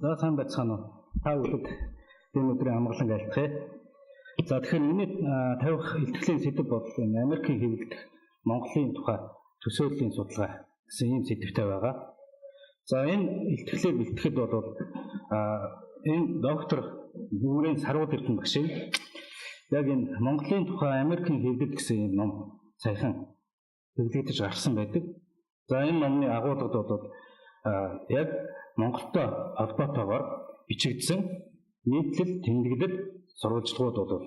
За сайн байцгаана уу? Та бүхэнд энэ өдрийн амгалан айлтгая. За тэгэхээр миний тавих илтгэлийн сэдэв бол Америкийн хэвлэлдэх Монголын тухай төсөөллийн судалгаа гэсэн ийм сэдэвтэй байгаа. За энэ илтгэлээр бэлтгэхэд бол энэ доктор Бүрэн Сарвууд Эрдэнэ багшийн яг энэ Монголын тухай Америкийн хэвлэл гэсэн ийм ном саяхан хэвлэгдэж гарсан байдаг. За энэ номны агуулгад бол яг Монголтой холбоотойгоор бичигдсэн нийтлэл тэмдэглэл сурвалжлагууд бол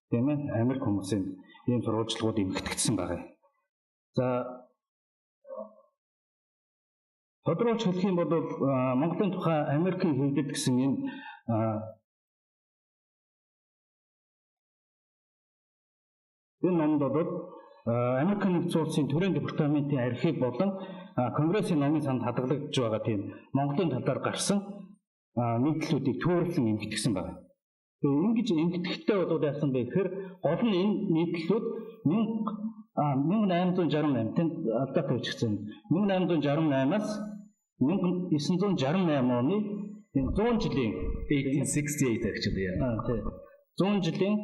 тийм ээ Америк хүмүүсийн ийм сурвалжлагууд эмхэгдсэн байгаа. За тодорхойлж хэлэх юм бол Монголын тухай Америкийн хэвлэл гэсэн энэ номд бол Америкийн нэгдсэн улсын төрийн департаментын архив болон Конгрессийн номын санд хадгалагдж байгаа тийм Монголын талаар гарсан нийтлүүдийг төвөрлөн эмгэтгсэн байна. Тэгээ ингэж эмгэтгэхдээ бол яасан бэ гэхээр гол нь энэ нийтлүүд 1868 тэнд алдаатай бичсэн 1868-аас 1968 оны 100 жилийн 1868 гэж байна. Тийм. 100 жилийн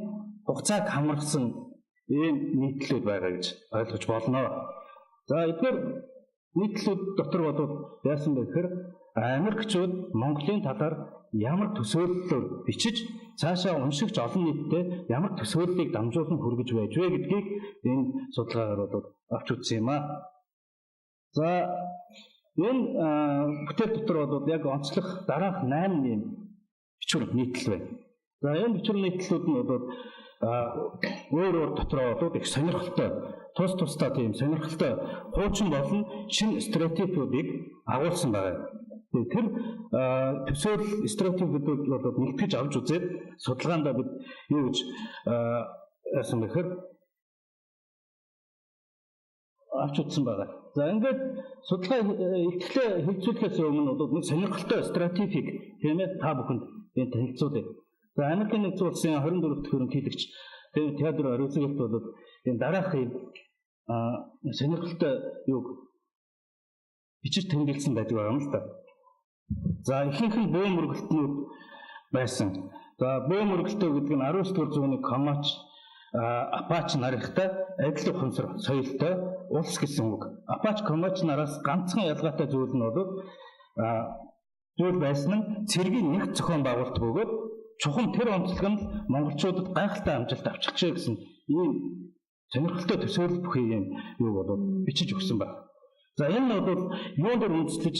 хугацааг хамарсан ийм нийтлүүд байгаа гэж ойлгож болно. За эдгээр нийтлүүд дотор бол яасан бэ гэхээр Америкчууд Монголын талаар ямар төсөөллөөр бичиж цаашаа уншигч олон нийтэд ямар төсөөллийг дамжуулан хүргэж байж вэ гэдгийг энэ судалгаагаар бол авч үзсэн юм аа. За энэ бүтээл дотор бол яг онцлог дараах 8 нэм бичвэр нийтлэл байна. За энэ бичвэр нийтлэлүүд нь бол өөр дотроо бол их сонирхолтой тусдаа тийм сонирхолтой хуучин болон шинэ стратегиудыг агуулсан байна. Тэр төсөөлөл стратегиудыг бол нэгтгэж авч үзээд судалгаанд бид юу гэж яасан бэ гэхээр авч үзсэн байна. За ингээд судалгаа ихтлээ хэлцүүлэхээс өмнө бол нэг сонирхолтой стратегик тийм ээ та бүхэнд энэ танилцуулъя. За Америкийн нэгдсэн улсын 24 дахь ерөнхийлөгч Теодор Рузвельт бол энэ дараах сонирхолтой юуг бичиж тэмдэглэсэн байдаг юм л да. За ихэнх нь бөө мөргөлтнүүд байсан. За бөө мөргөлтөө гэдэг нь 19-р зууны Комач, Апач нарынхтай адил ухамсар соёлтой улс гэсэн үг. Апач, Комач нараас ганцхан ялгаатай зүйл нь бол зүйл байсан нь цэргийн нэг зохион байгуулалт бөгөөд чухам тэр онцлог нь монголчуудад гайхалтай амжилт авчихжээ гэсэн ийм сонирхолтой төсөөлөл бүхий юм юу бол бичиж өгсөн байна. За энэ бол юунд үндэслэж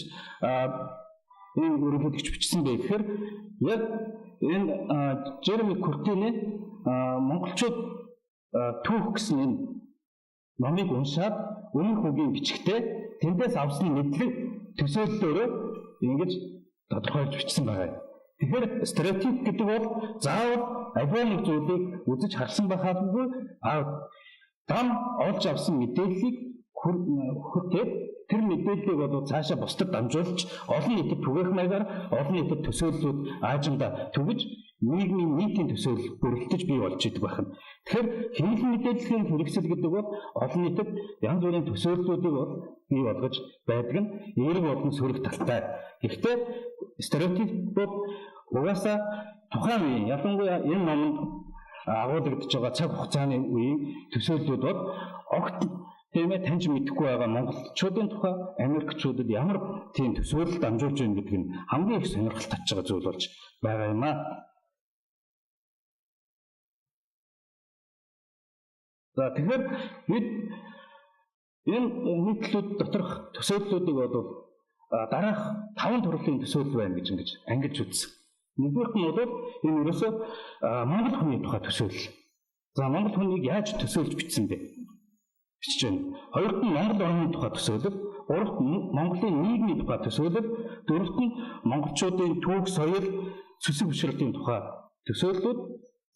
энэ өргөдөгч бичсэн бэ гэхээр яг энэ Жереми Куртины монголчууд түүх гэсэн энэ номыг уншаад өмнөх үгийн бичгтээ тэндээс авсан мэдлэг төсөөллөөрөө ингэж тодорхойлж бичсэн байна. Тэгэхээр стратеги гэдэг бол заавал аливаа нэг зүйлийг үзэж харсан байхаагүй дам олж авсан мэдээллийг хүртээд тэр мэдээллийг бол цаашаа бусдад дамжуулж олон нийтэд түгээх маягаар олон нийтэд төсөөллүүд аажимда түгэж нийтийн төсөөлөл бүрэлдэж бий болж идэг байна. Тэгэхээр хэвлэл мэдээллийн хэрэгсэл гэдэг бол олон нийтэд янз бүрийн төсөөллүүдийг бол бий болгож байдаг нь эерэг болон сөрөг талтай. Гэхдээ стратеги бол угаасаа тухайн үеийн ялангуяа энэ номонд агуулгадж байгаа цаг хугацааны үеийн төсөөллүүд бол огт тийм ээ таньж мэдэхгүй байгаа монголчуудын тухай Америкчуудад ямар тийм төсөөлөлд дамжуулж байна гэдэг нь хамгийн их сонирхол татж байгаа зүйл болж байгаа юм аа. За тэгэхээр бид энэ нийтлүүд доторх төсөөллүүдийг бол дараах 5 төрлийн төсөөлөл байна гэж ингэж ангилж үзсэн. Нэгдүгээрт нь бол энэ ерөөсөө Монгол хүний тухай төсөөлөл. За Монгол хүнийг яаж төсөөлж бичсэн бэ? Бичиж байна. Хоёрт нь Монгол орны тухай төсөөлөл, гуравт нь Монголын нийгмийн тухай төсөөлөл, дөрөвт нь монголчуудын түүх, соёл, сүсэг бишрэлтийн тухай төсөөллүүд,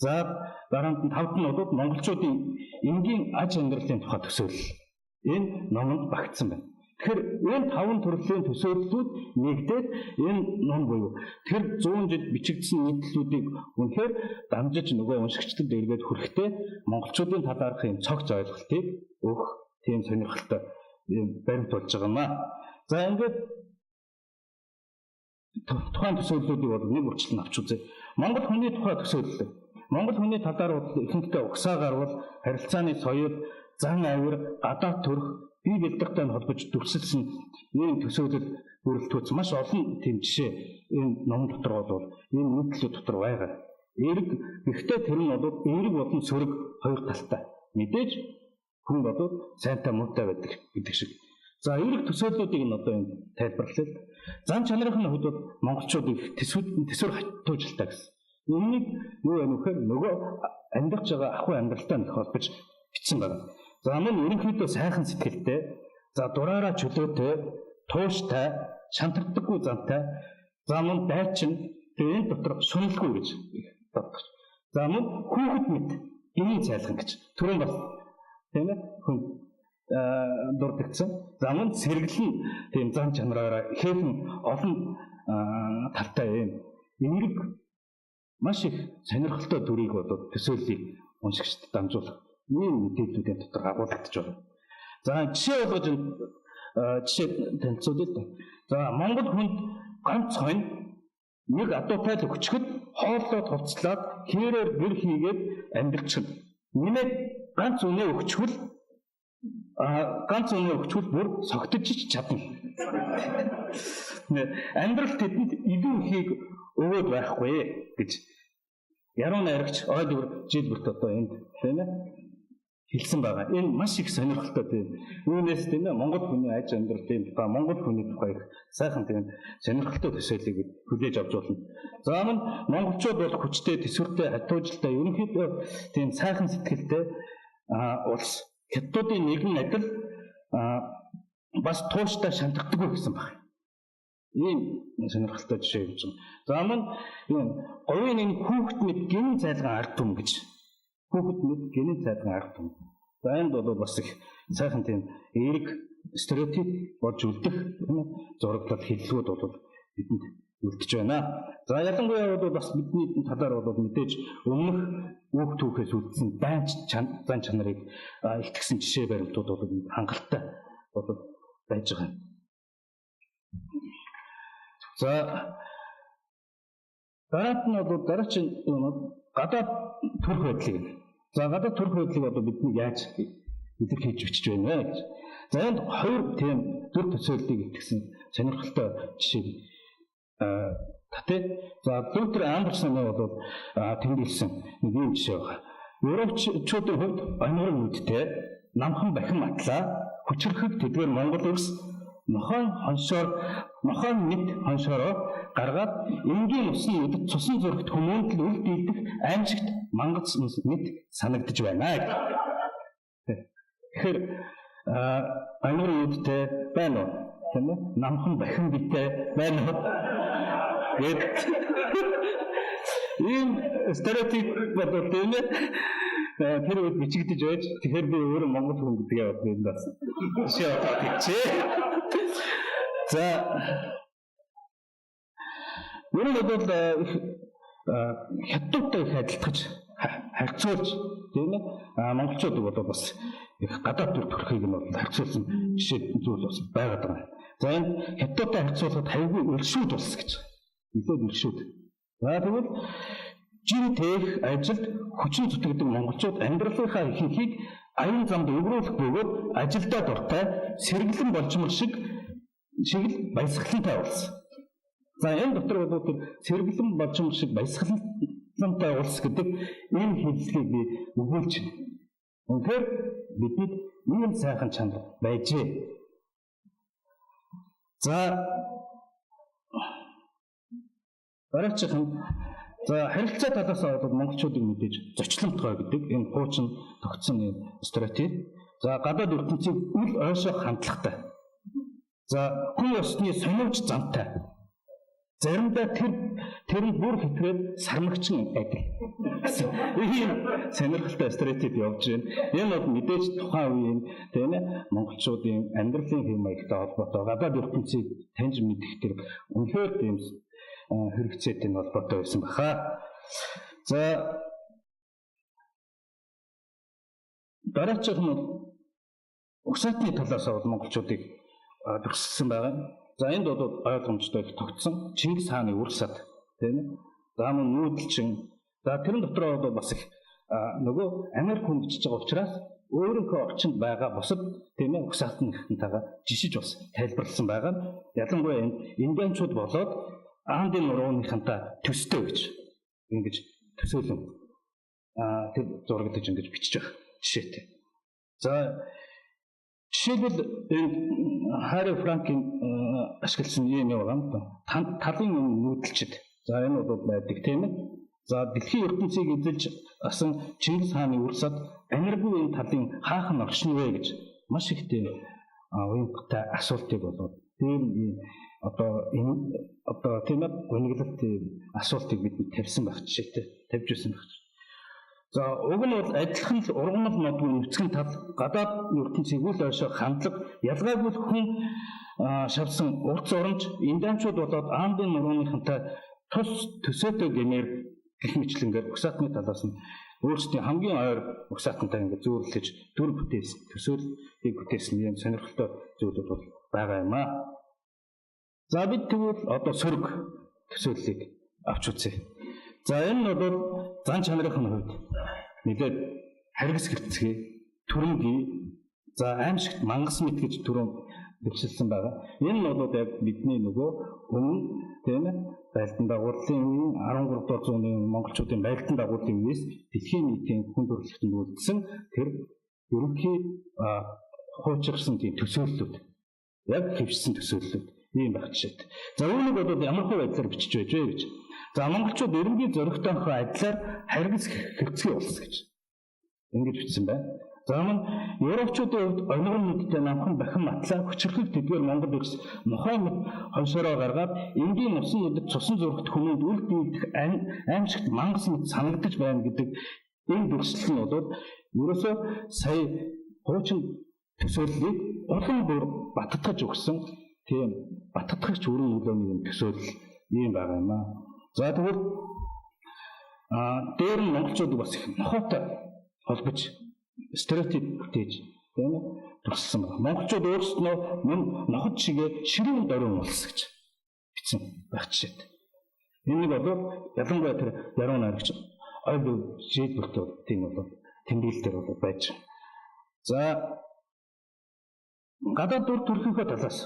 за дараанд нь тавд нь бол монголчуудын энгийн аж амьдралын тухай төсөөлөл. Энэ номонд багтсан байна. Тэгэхээр энэ 5 төрлийн төсөөллүүд нэгдээд энэ ном буюу тэр 100 жил бичигдсэн нийтлүүдийг үнэхээр дамжиж нөгөө уншигчдад эргээд хүрэхдээ монголчуудын талаарх юм цогц ойлголтыг өгөх тийм сонирхолтой баримт болж байгаа юм аа. За ингээд тухайн төсөөллүүдийг бол нэг үржилт авч үзье. Монгол хүний тухай төсөөлөл. Монгол хүний талаар бол ихэнхдээ угсаагаар бол харилцааны соёл, зан авир, гадаад төрх, бие бэлтгэхтэй холбож дүрсэлсэн ийм төсөөлөл бүрэлдэхүүц маш олон тийм жишээ энэ ном дотор бол ийм нийтлүүд дотор байгаа. Эерэг гэхдээ тэр нь бол эерэг болон сөрөг хоёр талтай. Мэдээж хүн бол сайнтай муутай байдаг гэдэг шиг. За эерэг төсөөллүүдийг нь одоо энэ тайлбарлая. Зан чанарын хувьд бол монголчууд төсвөр хатуужилтаа гэсэн. Үүнийг юу юм вэхээр нөгөө амьдарч байгаа ахуй амьдралтай нөх холбож бичсэн байна. За мөн ерөнхийдөө сайхан сэтгэлтэй, за дураараа чөлөөтэй, тууштай, шантардаггүй зантай, за мөн дайчин, энэ дотор шуналгүй гэж боддог. За мөн хүүхэд мэд энийг цайлган гэж түрүүн бас тийм ээ хүн дурдгдсан. За мөн сэргэлэн тийм зан чанараараа ихэхэн олон талтай юм. Энийг маш их сонирхолтой төрийг болоод төсөөллийг уншигчд дамжуулах ийм мэдээллүүдийн дотор агуулгадж байна. За жишээ болгож жишээ танилцуулъя. За Монгол хүнд ганц хонь нэг адуутай л өчгөд хооллоод хувцлаад хээрээр гэр хийгээд амьдрчихна. Нэмээд ганц үнэ өгчвөл бүр согтож ч чадна. Амьдрал тэдэнд илүү ихийг өгөөд байхгүй гэж яруу найрагч ойдгор жилберт одоо энд тийм ээ хэлсэн байгаа. Энэ маш их сонирхолтой тийм. Үүнээс тийм ээ Монгол хүний аж амьдрал тийм ба Монгол хүний тухай сайхан тийм сонирхолтой төсөөллийг хүлээж авч болно. За мөн монголчууд бол хүчтэй, төсвөртэй, хатуужилтай, ерөнхийдөө тийм сайхан сэтгэлтэй улс. Хятадуудын нэгэн адил бас тууштай шантагдаггүй гэсэн байна. Ийм сонирхолтой жишээ гэж байна. За мөн говийн энэ хүүхэд мэд гинэн цайлган ард түмэн гэж. Хүүхэд мэд гинэн цайлган ард түмэн. За энд бол бас их сайхан тийм эерэг стереотип болж үлдэх зураглал хэллэгүүд бол бидэнд үлдэж байна. За ялангуяа бол бас бидний талаар бол мэдээж өмнөх үг түүхээс үлдсэн зан чанарыг илтгэсэн жишээ баримтууд бол хангалттай бол байж байгаа. За дараагийн гадаад төрх байдлыг. За гадаад төрх байдлыг одоо бидний яаж илэрхийлж бичиж байна вэ гэж. За энд хоёр тийм төр төсөөллийг илтгэсэн сонирхолтой жишээ татъя. За Лютер Андерсоны бол тэмдэглэсэн нэг юм жишээ байна. Европчуудын хувьд банигрын үедтэй намхан бахин атлаа хүчрхэг тэдгээр Монгол улс нохойн мэд хоншороо гаргаад энгийн усны үдэд цусан зурагт хүмүүнд л үл дийлдэх аимшигт мангас мэд санагдаж байна. Тэгэхээр банигрын үедтэй байна уу? Тийм үү? Намхан бахин битэй байна уу? Ийм стереотип бодол тийм ээ. Тэр үед бичигдэж байж тэгэхээр би өөрөө монгол хүн гэдгээ бодсон юм байна. Жишээ авчихъя. За энэ бол хятадтай их адилтгаж харьцуулж тийм ээ монголчууд бол бас их гадаад төр төрхийг нь бол харьцуулсан жишээ зүйл бас байгаад байгаа. За энэ хятадтай харьцуулахад хайгүй өршүүд улс гэж. Илүү өршүүд. За тэгвэл жин тээх ажилд хүчин зүтгэдэг монголчууд амьдралынхаа ихэнхийг аян замд өвөрүүлэх бөгөөд ажилдаа дуртай сэргэлэн болчмол шиг л баясгалантай улс. За энэ дотор бол сэргэлэн болчмол шиг баясгалантай улс гэдэг энэ хэллэгийг би өгүүлж байна. Үнэхээр бидэнд ийм сайхан чанар байжээ. За дараагийн харилцаа талаас бол монголчуудыг мэдээж зочломтгой гэдэг энэ хуучин тогтсон стереотип. За гадаад ертөнцийг үл ойшоо хандлагатай. За хүн ёсны сониуч зантай. Заримдаа тэр нь бүр хэтрээд сармагчин адил. Ийм сонирхолтой стереотип явж байна. Энэ бол мэдээж тухайн үеийн тийм ээ монголчуудын амьдралын хэм маягтай холбоотой гадаад ертөнцийг таньж мэдэх тэр үнэхээр тийм хэрэгцээтэй холбоотой байсан баха. За дараагийн нь угсаатны талаас бол монголчуудыг төгссөн байгаа. За энд бол ойлгомжтой их тогтсон Чингис хааны үр сад тийм ээ. За мөн нүүдэлчин. За тэрэн дотроо бол бас их нөгөө Америк хүн бичиж байгаа учраас өөрийнхөө орчинд байгаа бусад тийм ээ угсаатнтайгаа жишиж бас тайлбарласан байгаа. Ялангуяа индианчууд болоод Андын нурууныхантай төстэй гэж ингэж төсөөлөн тэр зураг гэж ингэж бичиж байгаа жишээтэй. За жишээлбэл энэ Харри Франкийн ашигласан юм байгаа юм да. Талын нүүдэлчд. За энэ бол байдаг тийм ээ. За дэлхийн ертөнцийг эзэлж асан Чингис хааны үр сад Америкийн энэ талын хаахан оршин вэ гэж маш их тийм уянгатай асуултыг болоод тийм одоо тийм ээ гонглолт асуултыг бид тавьсан байх жишээтэй тавьж ирсэн байх. За уг нь бол адилхан л ургамал модгүй нүцгэн тал гадаад ертөнцийг үл ойшоо хандлага ялгаагүй хүн шавсан урт зурамж индианчууд болоод Андын нурууныхантай тус төсөөтэй гэмээр гэх мэтлэнгээр угсаатны талаас нь өөрсдийн хамгийн ойр угсаатантай ингээд зөөрлөж төр бүтээс төсөөллийг бүтээсэн юм сонирхолтой зүйлүүд бол байгаа юм аа. За бид тэгвэл одоо сөрөг төсөөллийг авч үзье. За энэ бол зан чанарын хувьд нэлээд харгас гэрцгээ, түрэмгий, за аимшигт мангас мэт гэж түрүүн төвшилсэн байгаа. Энэ нь бол яг бидний нөгөө өмнө тийм ээ байлдан дагуулын үеийн 13 дугаар зууны монголчуудын байлдан дагуулын үеэс дэлхийн нийтийн хүн төрөлхтөнд үлдсэн тэр ерөнхий хуучирсан тийм төсөөллүүд яг хэвшсэн төсөөллүүд ийм байх жишээ. За үүнийг бол ямар хөө байдлаар бичиж байж вэ гэж. За монголчууд ерөнхий зөрөгтөнхөө адилаар харгас хэрэгцээ болсон гэж ингэж бичсэн байна. За мөн Европчуудын хувьд онигор нүдтэй намхан бахин матлаа хүчрхэг тэдгээр Монгол эрс мохой мэт хоншороо гаргаад энгийн усан нүдэд цусан зурагт хүмүүнд үл биедэх аимшигт мангас мэт санагдаж байна гэдэг энэ дүрслэл нь бол ерөөсөө сая хуучин төсөөллийг улам бүр баттгаж өгсөн тийм баттгахч өрн нөлөөний төсөөлөл ийм байгаа юм аа. За тэгвэл дээр нь монголчууд бас их нохойтой холбож стереотип бүтээж тийм ээ туссан байна. Монголчууд өөрсдөө мөн ноход шигээ ширүүн дөрөн улс гэж бичсэн байх жишээтэй. Энэ бол ялангуяа тэр яруу найрагч ойд жийдбэрт тийм бол тэмдэглэлээр бол байж. За гадаад дүр төрхийнхөө талаас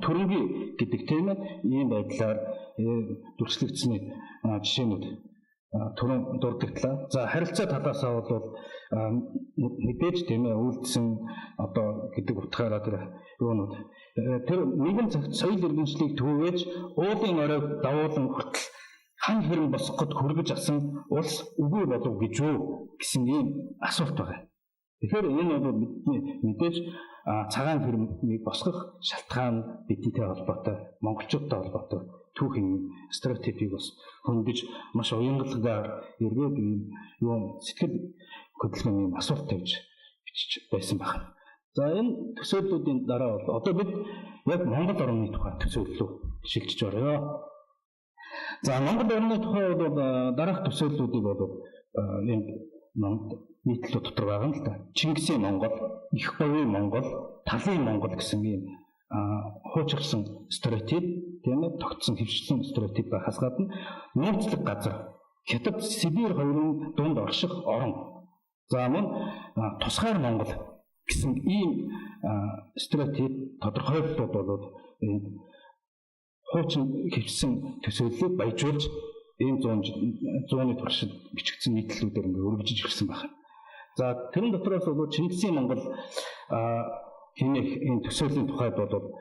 төрөнгийн гэдэг тийм ээ ийм байдлаар дүрслэгдсэний жишээнүүд түрүүн дурдгдлаа. За харилцаа талаасаа бол мэдээж тийм ээ үйлдсэн одоо гэдэг утгаараа тэр юунууд тэр нэгэн цагт соёл иргэншлийг төвөөж уулын оройг давуулан хүртэл хан хэрэн босгоход хүргэж асан улс үгүй болов гэж юу гэсэн ийм асуулт байгаа. Тэгэхээр энэ бол бидний мэдээж цагаан хэрмийг босгох шалтгаан бидэнтэй холбоотой, монголчуудтай холбоотой түүхийн стереотипийг бас хөндөж маш уянгалгаар эргээд юм сэтгэл хөдлөмийн асуулт тавьж бичиж байсан байна. За энэ төсөөллүүдийн дараа бол одоо бид яг Монгол орны тухай төсөөллөө шилжиж орё. За Монгол орны тухай бол дараах төсөөллүүдийг бол энэ нийтлэл дотор байгаа юм л да. Чингисийн Монгол, их говийн Монгол, талын Монгол гэсэн ийм хуучирсан стереотип, тийм ээ, тогтсон хэвшилсэн стереотип байхаас гадна нууцлаг газар, Хятад, Сибирь хоёрын дунд орших орон. За мөн тусгаар Монгол гэсэн ийм стереотип тодорхойлолтууд бол энэ хуучин хэвшилсэн төсөөллийг баяжуулж ийм зууны туршид бичигдсэн нийтлэлүүдээр ингээ өргөжж ирсэн байна. За тэрэн дотроос бол Чингисийн Монгол хийнэх энэ төсөөллийн тухайд бол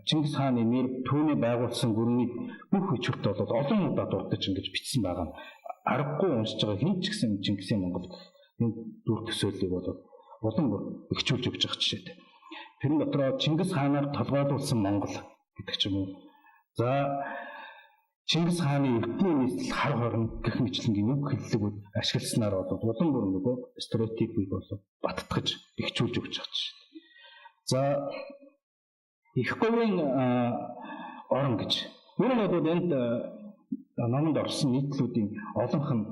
Чингис хааны нэр түүний байгуулсан гүрнийг бүх хүчрт бол олон удаа дурдж ингэж бичсэн байгаа. Аргагүй уншиж байгаа хэн ч гэсэн Чингисийн Монгол энэ дүр төсөөллийг бол улам өгчүүлж өгч байгаа жишээтэй. Тэрэн дотроо Чингис хаанаар толгойлуулсан Монгол гэдэг ч юм уу. За Чингис хааны эртний нийслэл хар хорн гэх мэтлэнгийн үг хэллэгүүд ашигласнаар бол улам бүр нөгөө стереотипийг бол баттгаж ихчүүлж өгч байгаа жишээ. За их говийн орон гэж. Ер нь бол энд номонд орсон нийтлүүдийн олонх нь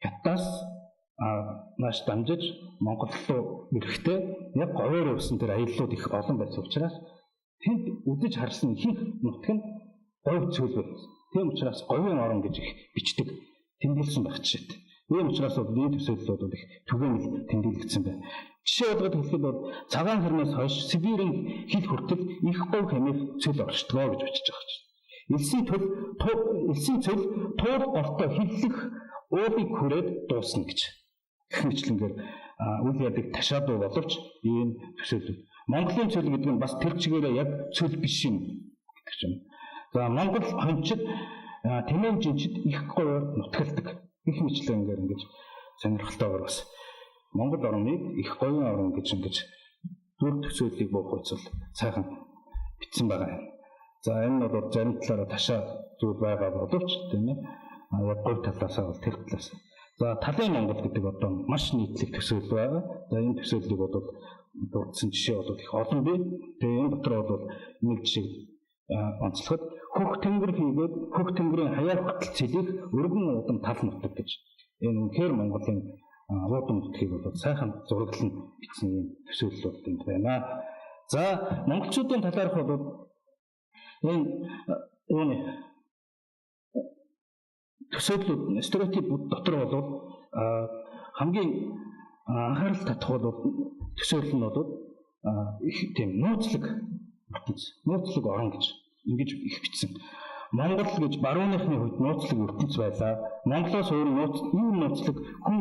Хятадаас нааш дамжиж Монгол руу ирэхдээ яг говьор өрсөн тэр аяллууд их олон байсан учраас тэнд үдэж харсан ихэнх нутаг нь говь цөл байсан. Тийм учраас говийн орон гэж их бичдэг тэмдэглэсэн байх жишээтэй. Ийм учраас энэ төсөөллүүд бол их түгээмэл тэмдэглэгдсэн байна. Жишээ болгоод хэлэхэд бол цагаан хөрнөөс хойш Сибирийн хил хүртэл их говь хэмээх цөл оршдгоо гэж бичиж байгаа чинь. Элсэн цөл туул голтой хиллэх уулыг хүрээд дуусна гэж. Гэх мэтлэнгээр үйл яадаг ташаадуу боловч ийм төсөөлөл. Монголын цөл гэдэг нь бас тэр чигээрээ яг цөл биш юм гэдэг чинь. За Монгол хончид тэмээн жинчид их говьор нутагладаг. Гэх мэтлэнгээр ингэж сонирхолтойгоор бас Монгол орныг их говийн орн гэж ингэж дүр төсөөллийг буугуйцвал сайхан бичсэн байгаа. За энэ бол зарим талаараа ташаа зүйл байгаа боловч тийм ээ яг говь талаасаа бол тэр талаас. За талын Монгол гэдэг одоо маш нийтлэг төсөөлөл байгаа. За энэ төсөөллийг бол дурдсан жишээ бол их олон бий. Тэгээ энэ дотор бол нэг жишээ онцлоход хөх тэнгэр хийгээд хөх тэнгэрийн хаяар хүртэл цэлих өргөн удам тал нутаг гэж. Энэ үнэхээр Монголын удам нутгийг бол сайхан зураглан бичсэн юм төсөөлөл бол энд байна. За монголчуудын талаарх бол энэ төсөөллүүд стереотипүүд дотор бол хамгийн анхаарал татах бол төсөөлөл нь бол их тийм нууцлаг орн гэж ингэж их бичсэн. Монгол гэж барууныхны хувьд нууцлаг ертөнц байлаа. Монголоос өөр нууцлаг хүн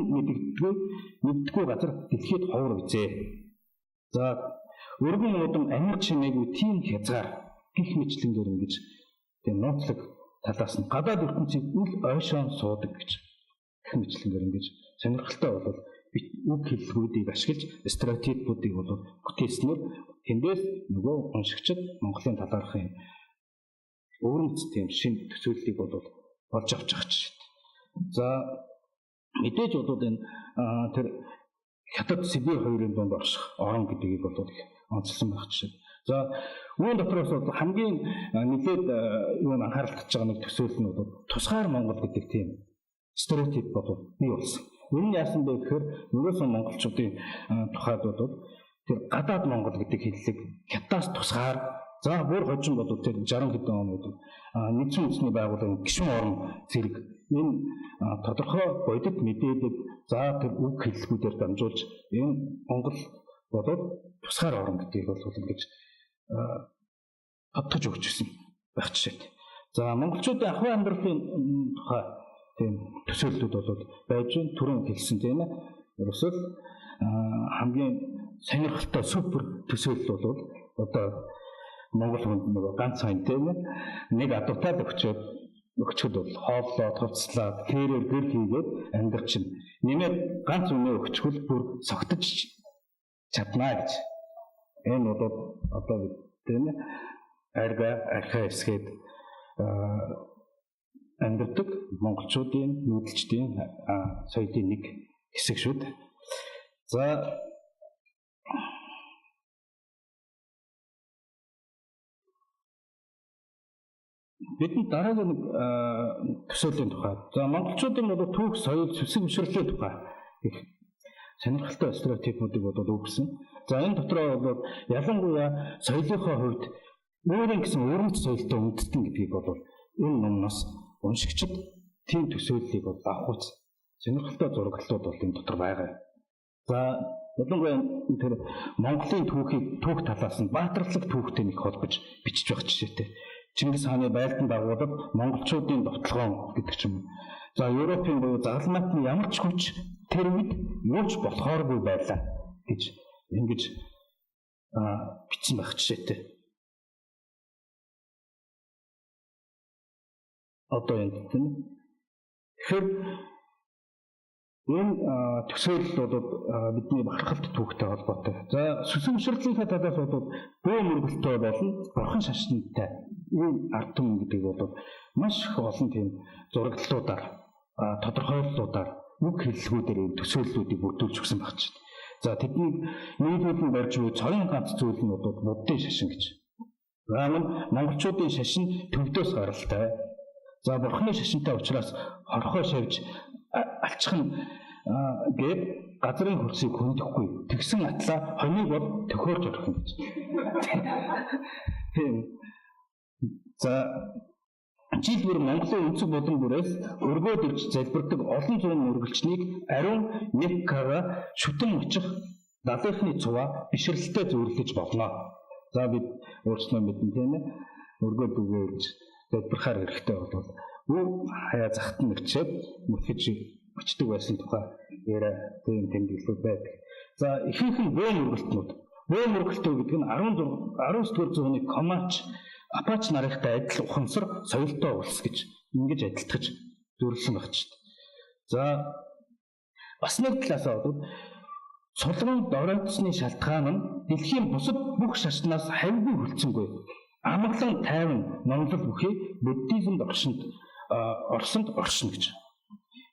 мэддэггүй газар дэлхийд ховор үзээ. За өргөн удам амьд чимээгүй тийм хязгаар гих мэтлэнгээр ингэж тийм нууцлаг талаас нь гадаад ертөнцийг үл ойшоон суудаг гэж гэх мэтлэнгээр ингэж сонирхолтой бол үг хэллэгүүдийг ашиглаж стереотипүүдийг бол бүтээснээр тэндээс нөгөө уншигчид Монголын талаархын өөрөмц тийм шин төсөөллийг бол болж авч байгаа ч. За мэдээж бол энэ тэр хятад Сибирь хоёрын дунд орших орон гэдгийг бол онцлсан байх жишээ. За үүн дотроос хамгийн нэлээд юу анхаарал татж байгаа нэг төсөөлөл нь бол тусгаар Монгол гэдэг тийм стереотип бол бий болсон. Энэ нь яасан бэ гэхээр нөгөөсөн монголчуудын тухайд бол тэр гадаад Монгол гэдэг хэллэг хятадаас тусгаар за бүр хожим бол тэр 60 хэдэн онууд нэгдсэн үндэсний байгууллагын гишүүн орон зэрэг энэ тодорхой бодит мэдээлэл за тэр үг хэллэгүүдээр дамжуулж энэ Монгол болоод тусгаар орон гэдгийг бол ингэж тодтогч өгч ирсэн байх жишээтэй. За монголчуудын ахуй амьдралын тухай тийм төсөөллүүд бол байж байна. Түрүүн хэлсэн тийм ээ. Ерөөсөө хамгийн сонирхолтой супер төсөөлөл бол одоо Монгол хүнд нөгөө ганц сайн тийм ээ. Нэг адуутай өгчөд бол хооллоо, хувцлаад, тэрээр гэр хийгээд амьдрах чинь нэмээд ганц үнэ өгчхөл бүр согтож чаднаа гэж. Энэ бол одоо тийм ээ. Архаа эсгээд амьдардаг монголчуудын нүүдэлчдийн соёлын нэг хэсэг шүү дээ. За бидний дараагийн нэг төсөөлийн тухай. За монголчуудын бол түүх соёл сүсэг бишрэлийн тухай их сонирхолтой стереотипүүдийг бол өгсөн. За энэ дотроо бол ялангуяа соёлынхоо хувьд өөрийн гэсэн өрөмц соёлтой үндэстэн гэдгийг бол энэ номноос уншигчид тийм төсөөллийг бол авах үз. Сонирхолтой зураглалууд бол энэ дотор байгаа. За ялангуяа тэр Монголын түүх талаас нь баатарлаг түүхтэй нэг холбож бичиж байгаа жишээтэй. Чингис хааны байлдан дагуулад монголчуудын довтлогоон гэдэг ч юм. За Европын буюу загалмайтны ямар ч хүч тэр үед юуч болохооргүй байлаа гэж ингэж бичсэн байх жишээтэй. Одоо энэ тийм. Тэгэхээр энэ төсөөлөл бол бидний бахархалт түүхтэй холбоотой. За сүсэг бишрэлийн талаас бол бөө мөргөлтөй болон бурхан шашинтай энэ ард түмэн гэдэг бол маш их олон тийм зураглалуудаар тодорхойлолтуудаар үг хэллэгүүдээр төсөөллүүдийг бүрдүүлж өгсөн байх чинь. За тэднийг нийлүүлэн барьж буй цорын ганц зүйл нь бол буддын шашин гэж. Заавал монголчуудын шашин төвдөөс гаралтай. За бурхны шашинтай учраас хорхоо шавж алчхан гээд газрын хөрсийг хөндөхгүй. Тэгсэн атлаа хоньыг бол төхөөрж орох юм гэж. Тийм. За жил бүр Монголын өнцөг болон бүрээс өргөөд ирж залбирдаг олон зуун үргэлжнийг ариун Меккага шүтэн очих далайхны цуваа бишрэлтэй зөвлөж болно. За бид өөрснөө мэдэн тийм ээ. Өргөөд үгээрж залбирахаар хэрэгтэй бол бүх хаяа захт нь ирчээд мөтгөж очдөг байсан тухай яриа тийм тэмдэглэл байдаг. За ихэнх нь бөө мөргөлтнүүд. Бөө мөргөлтөө гэдэг нь 19-р зууны Комач Апач нарынхтай адил ухамсар соёлтой улс гэж ингэж адилтгаж зөвлөсөн багч шүү дээ. За бас нэг талаас бол сулран доройтсны шалтгаан нь дэлхийн бусад бүх шашнаас хавьгүй хөлцсөнгүй. Амгалан тайван номлол бүхий буддизмд орсонд оршин гэж.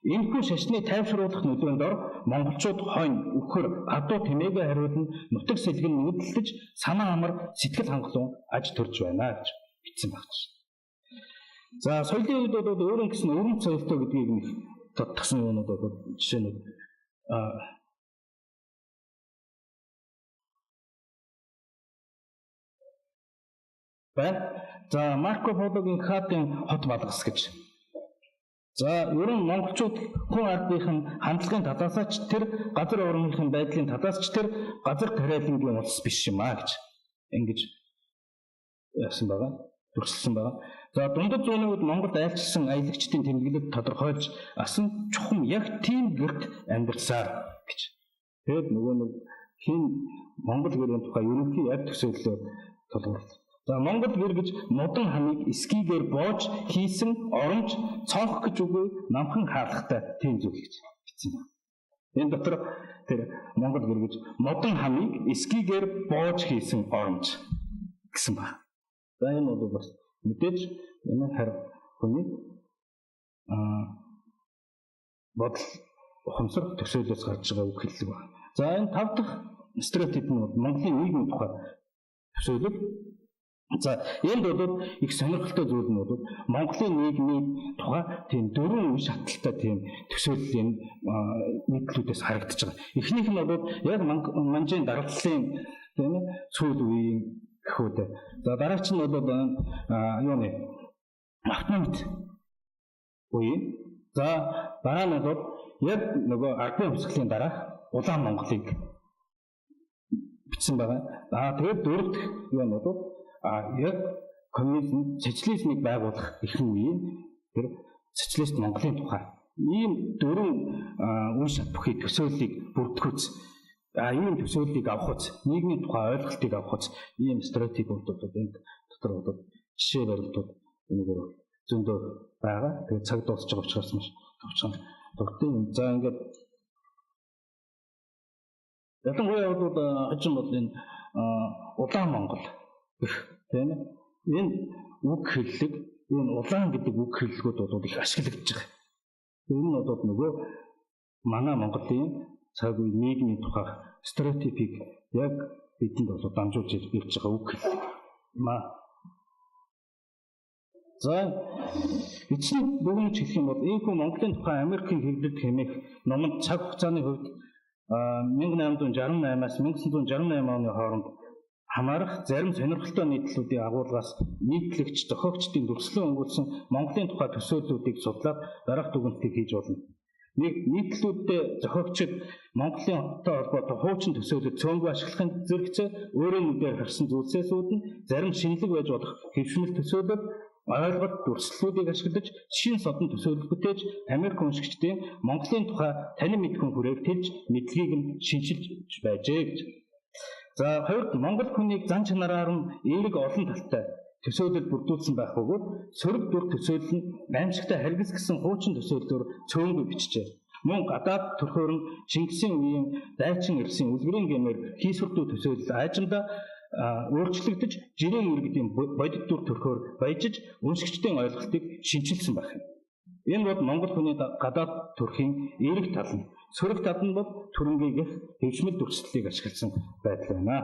Энэхүү шашны тайвшруулах нөлөөнд ор монголчууд хонь, үхэр, гадуу тэмээгээ хариулна, нутаг сэлгэн нүүдэлж, санаа амар, сэтгэл хангалуун аж төрж байна гэж бичсэн багч. За соёлын үед бол өөрөөр гэсэн өрөм соёлтой гэдгийг нэг тодтогсон юмнууд бол жишээнүүд байна. За Марко Пологийн Хатын хот балгас гэж. За ер нь монголчууд хүн ардынхын хандлагын талаасаа ч тэр газар орныхын байдлын талаас ч тэр газар тариалангийн улс биш юм аа гэж ингэж яасан байгаа, төрөлсөн байгаа. За дундад зууны үед Монголд айлчилсан аялагчдын тэмдэглэлд тодорхойлж асан чухам яг тийм гэрт амьдарсаар гэж. Тэгэд нөгөө нэг хин Монгол гэрийн тухай ерөнхий яг төсөөллөө толгуурлаа. За Монгол гэр гэж модон хамыг эскигээр боож хийсэн оромж цонх гэж үгүй намхан хаалгатай тийм зүйл гэж бичсэн байна. Энэ дотор тэр Монгол гэр гэж модон хамыг эскигээр боож хийсэн оромж гэсэн байна. За энэ бол бас мэдээж энэ харин хүний бодол ухамсар төсөөлөөс гарч байгаа үг хэллэг байна. За энэ 5 дахь стереотип нь Монголын нийгмийн тухай төсөөлөл. За энд бол их сонирхолтой зүйл нь бол Монголын нийгмийн тухай тийм дөрвөн үе шатлалтай тийм төсөөллийн нийтлүүдээс харагдаж байгаа. Эхнийх нь бол яг манжийн даргаллын тийм сүүл үеийн гэхүүд. За дараач нь бол юуны автономит үе. За дараа нь бол яг нөгөө ардын хувьсгалын дараах улаан Монголыг бичсэн байгаа. Тэгээд дөрөв дэх юу нь бол яг коммунизм, социализмыг байгуулах ихэнх үеийн тэр социалист Монголын тухай ийм дөрвөн үе шат бүхий төсөөллийг бүрдгүүц. Ийм төсөөллийг авах нийгмийн тухай ойлголтыг авах ийм стереотипүүд бол энэ дотор бол жишээ баримтууд энэгээр зөндөө байгаа. Тэгээд цаг дуусч байгаа учраас маш товчхон тогтсон. За ингээд ялангуяа бол хожим бол энэ улаан Монгол гэх тийм энэ үг хэллэг, энэ улаан гэдэг үг хэллэгүүд бол их ашиглагдаж байгаа. Энэ нь бол нөгөө манай Монголын цаг үе нийгмийн тухай стереотипийг яг бидэнд бол дамжуулж ирж байгаа үг хэллэг юм аа. За эцсийн бүгд хэлэх юм бол энэ Монголын тухай Америкийн хэвлэлд хэмээх номонд цаг хугацааны хувьд 1868-аас 1968 оны хооронд хамаарах зарим сонирхолтой нийтлүүдийн агуулгаас нийтлэгч зохиогчдын дүрслэн өнгөрсөн Монголын тухай төсөөллүүдийг судлаад дараах дүгнэлтийг хийж болно. Нэг нийтлүүдтэй зохиогчид Монголын хоттой холбоотой хуучин төсөөлөлд цөөнгүй ашиглахын зэрэгцээ өөрөө нүдээр харсан зүйлсээс үүдэн зарим шинэлэг байж болох хэвшмэл төсөөлөл ойлголт дүрслэлүүдийг ашиглаж шин содон төсөөлөл бүтээж Америк уншигчдын Монголын тухай танин мэдхэн хүрээг тэлж мэдлэгийг нь шинжилж байжээ гэж. За хоёрд Монгол хүнийг зан чанараар нь эерэг олон талтай төсөөлөл бүрдүүлсэн байх бөгөөд сөрөг дүр төсөөлөл нь аимшигтай харгас гэсэн хуучин төсөөллөөр цөөнгүй бичжээ. Мөн гадаад төрхөөр нь Чингисийн үеийн дайчин ирсэн үлгэрийн гэмээр хийсвэрдүү төсөөлөл аажимдаа өөрчлөгдөж жирийн иргэдийн бодит дүр төрхөөр баяжиж уншигчдын ойлголтыг шинжилсэн байх юм. Энэ бол Монгол хүний гадаад төрхийн эерэг тал нь. Сөрөг тал нь бол түрэнгийн хөвшмөл дүрслэлийг ашигласан байдал байна.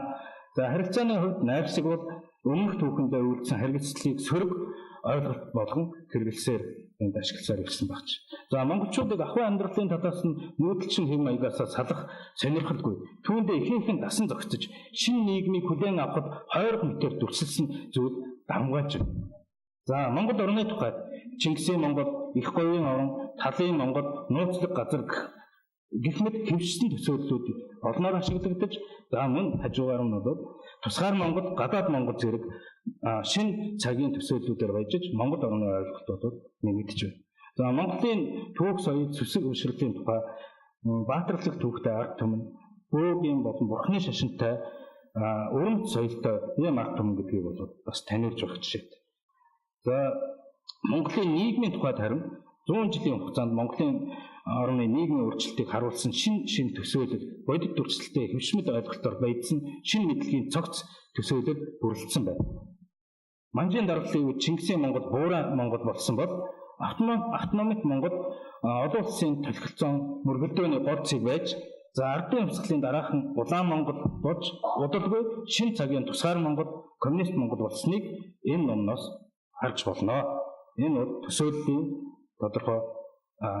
За харилцааны хувьд найрсаг бол өмнөх түүхэндээ үйлдсэн харилцагдлыг сөрөг ойлголт болгон хэрэглэсээр энд ашигласаар ирсэн багч. За монголчуудыг ахуй амьдралын талаас нь нүүдэлчин хэм маягаас салах сонирхолгүй. Түүндээ ихэнх нь дасан зохицож, шинэ нийгмийг хүлээн авахд хойрог мэтээр дүрсэлсэн зүйл давмгаач. За Монгол орны тухайд Чингисийн Монгол, Их говийн орон, Талын Монгол, нууцлаг газар гэх мэт хэвшсэн төсөөллүүд олноор ашиглагдаж, за мөн хажуугаар нь бол тусгаар Монгол, гадаад Монгол зэрэг шинэ цагийн төсөөллүүдээр баяжиж Монгол орны ойлголтууд нэмэгдэж байна. За Монголын түүх соёл, сүсэг өвшрлийн тухай баатарлаг түүхтэй ард түмэн, бөөгийн болон бурхны шашинтай өрөмт соёлтой ийм ард түмэн гэдгийг бол бас таниулж байх жишээ. За Монголын нийгмийн тухайд харин 100 жилийн хугацаанд Монголын орны нийгмийн өөрчлөлтийг харуулсан шин төсөөлөл, бодит дүрслэлтэй хэвшмэл ойлголтоор баяжсан шинэ мэдлэгийн цогц төсөөлөл бүрэлдсэн байна. Манжийн даргаллын үед Чингисийн Монгол, Буурай Монгол болсон бол автономик Монгол олон улсын толгойцон мөргөлдөөний гол цэг байж, за ардын хувьсгалын дараахан Улаан Монгол болж удалгүй шинэ цагийн тусгаар Монгол, коммунист Монгол болсныг энэ номноос харж болно. Энэ бол төсөөллийн тодорхой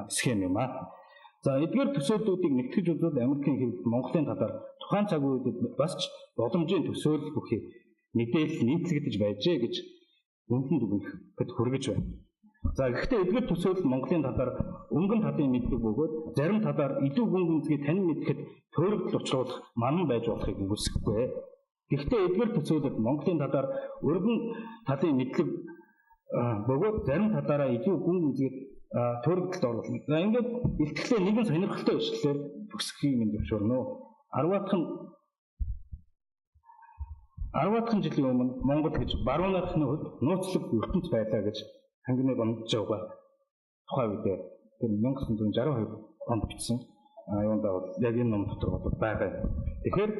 схем юм аа. За эдгээр төсөөллүүдийг нэгтгэж үзвэл Америкийн хэвлэл Монголын талаар тухайн цаг үед бас ч боломжийн төсөөлөл бүхий мэдээлэл нийтлэгдэж байжээ гэж үнэн дүгнэхэд хүргэж байна. За гэхдээ эдгээр төсөөлөл Монголын талаар өнгөн талын мэдлэг бөгөөд зарим талаар илүү гүн гүнзгий танин мэдэхэд төөрөгдөл учруулах манан байж болохыг үгүйсэхгүй. Гэхдээ эдгээр төсөөлөл Монголын талаар өргөн талын мэдлэг бөгөөд зарим талаараа илүү гүн гүнзгий төөрөгдөлд оруулна. За ингээд илтгэлээ нэгэн сонирхолтой ишлэлээр төгсөхийг минь зөвшөөрнө. 10-аад жилийн өмнө Монгол гэж барууныхны хувьд нууцлаг ертөнц байлаа гэж хангиныг ондж байгаа тухай үедээ тэр 1962 онд бичсэн юундаа бол яг энэ ном дотор бол байгаа. Тэгэхээр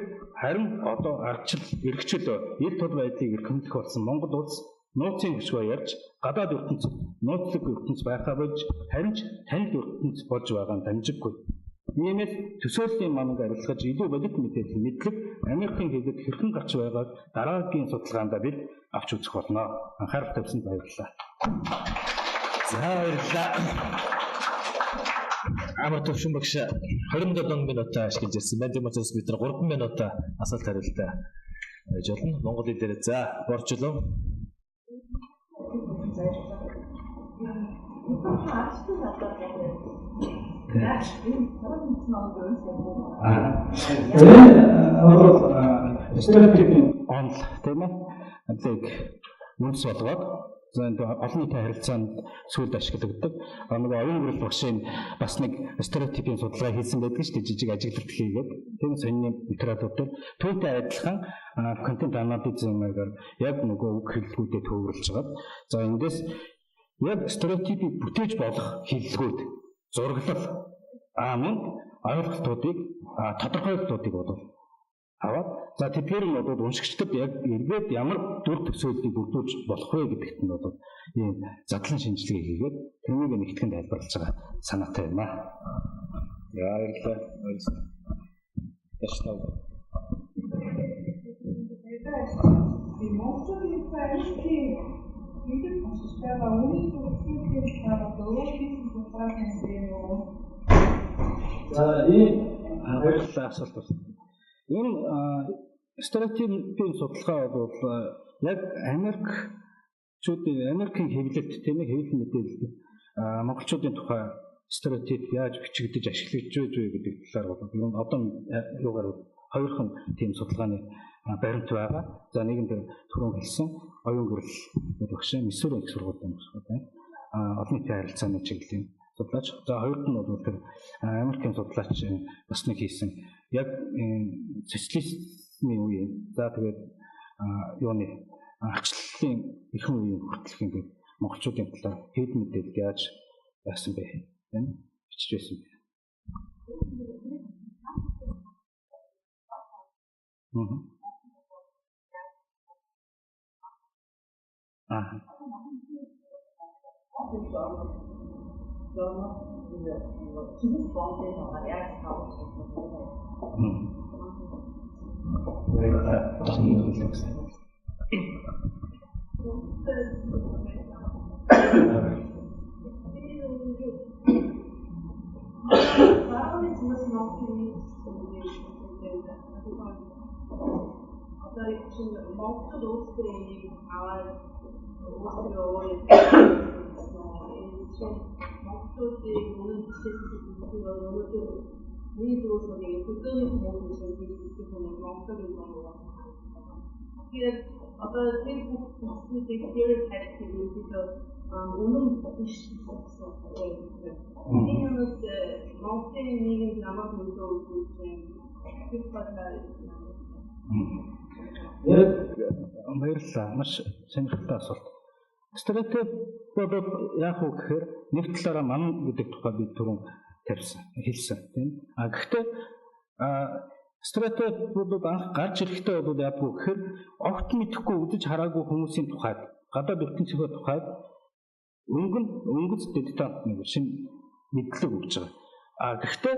харин одоо ардчил эргчил ил тод байдлыг эрхэмлэх болсон Монгол улс нууцын хөшгөө ярьж гадаад ертөнц нууцлаг ертөнц байхаа болж харин ч танил ертөнц болж байгаа нь дамжиггүй. Иймээс төсөөллийн манг арилгаж илүү бодит мэдээлэл мэдлэг Америкийн хэвлэлд хэрхэн гарч байгааг дараагийн судалгаанд бид авч үзэх болно. Анхаарал тавьсанд баярлалаа. За баярлалаа. Амар төвшин багш 27 минутаа ашиглаж ирсэн. Бэнтиг мөчөөс бид 3 минутаа асуулт хариултаа байж болно. Монгол хэлээр за борчлоо. Стереотипийн онл тийм ээ. Нэг үнс болгоод за энэ олон нийтийн харилцаанд сүйд ашигладаг. Нэг оюун гэрэл багшийн бас нэг стереотипийн судалгаа хийсэн байдаг шүү дээ. Жижиг ажиглалт хийгээд тийм сонины материалуудаар түүнтэй адилхан контент анализээр яг нөгөө үг хэллгүүдэд төвөрлж байгаа. За эндээс яг стереотипийг бүтээж болох хэллгүүд зураглал мөн ойлголтуудыг тодорхойлолтуудыг бодвол аваад за тэгэхээр нь бодвол уншигчдад яг эргээд ямар дүр төсөөллийг бүрдүүлж болох вэ гэдэгт нь бодвол ийм задлан шинжилгээ хийгээд тэрнийг нэгтгэн тайлбарлаж байгаа санаатай байна. Баярлалаа. Ястав. За ийм баярлалаа асуулт байна. Энэ стереотипийн судалгаа бол яг Америкийн хэвлэлд тийм ээ хэвлэл мэдээлэл монголчуудын тухай стереотип яаж бичигдэж ашиглагдж байж вэ гэдэг талаар бол ер нь одоо юугаар хоёрхан тийм судалгааны баримт байгаа. За нэгэнд түрүүн хэлсэн оюун гэрэл багшийн Миссури их сургуулийн багш байна. Олон нийтийн харилцааны чиглэлийн судлаач. За хоёрт нь бол тэр Америкийн судлаач бас нэг хийсэн яг социализмын үеийн за тэгээд юуны арчлалын ихэнх үеийн хүртэлх ингээд монголчуудын талаар хэд мэдээлэл яаж байсан бэ? Тийм бичиж байсан бэ? Одоо тэр бүх зүйлийг stereotype гэдэг үнэн биш болсон. Энэ нь Монголын нийгэм намайг нөлөө үзүүлж байна. Баярлалаа. Маш сонирхолтой асуулт. Стереотип бодоод яах вэ гэхээр нэг талаараа ман гэдэг тухай би түрүүн хэлсэн тийм. Гэхдээ стереотипууд анх гарч ирэхдээ бол яах вэ гэхээр огт мэдэхгүй үдэж хараагүй хүмүүсийн тухайд гадаад ертөнцийн тухайд өнгөц дитат нэг шин мэдлэг өгч байгаа. Гэхдээ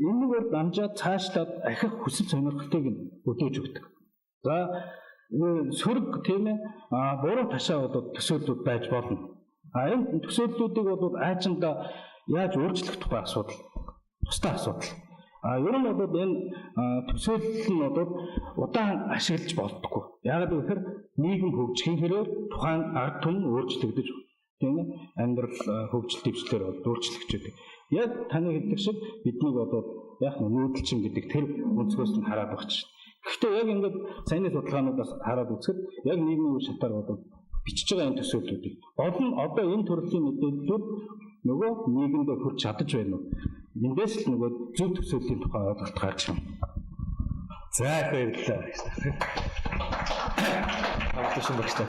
энэгээр дамжаад цаашлаад ахих хүсэл сонирхлыг нь өдөөж өгдөг. За сөрөг тийм ээ буруу ташаа болоод төсөөллүүд байж болно. Энэ төсөөллүүдийг бол аажиндаа яаж өөрчлөх тухай асуудал, тусдаа асуудал. Ер нь бол энэ төсөөлөл нь бол удаан ашиглаж болтгоо. Яг гэхээр нийгэм хөгжихийн хэрээр тухайн ард түмэн өөрчлөгдөж тийм ээ амьдрал хөгжил дэвшлэр бол өөрчлөгдөж байдаг. Яг таны хэлдэг шиг бидний бол яг нүүдэлчин гэдэг тэр өнцгөөс нь хараад багч. Гэхдээ яг ингээд саяны судалгаануудаас хараад үзэхэд яг нийгмийн үе шатаар бол бичиж байгаа энэ төсөөллүүдийг одоо энэ төрлийн мэдээллүүд нөгөө нийгэмд хүрч чадаж байна уу? Эндээс л нөгөө зөв төсөөллийн тухай ойлголт гарч байна. За их баярлалаа. Хамтлагч багш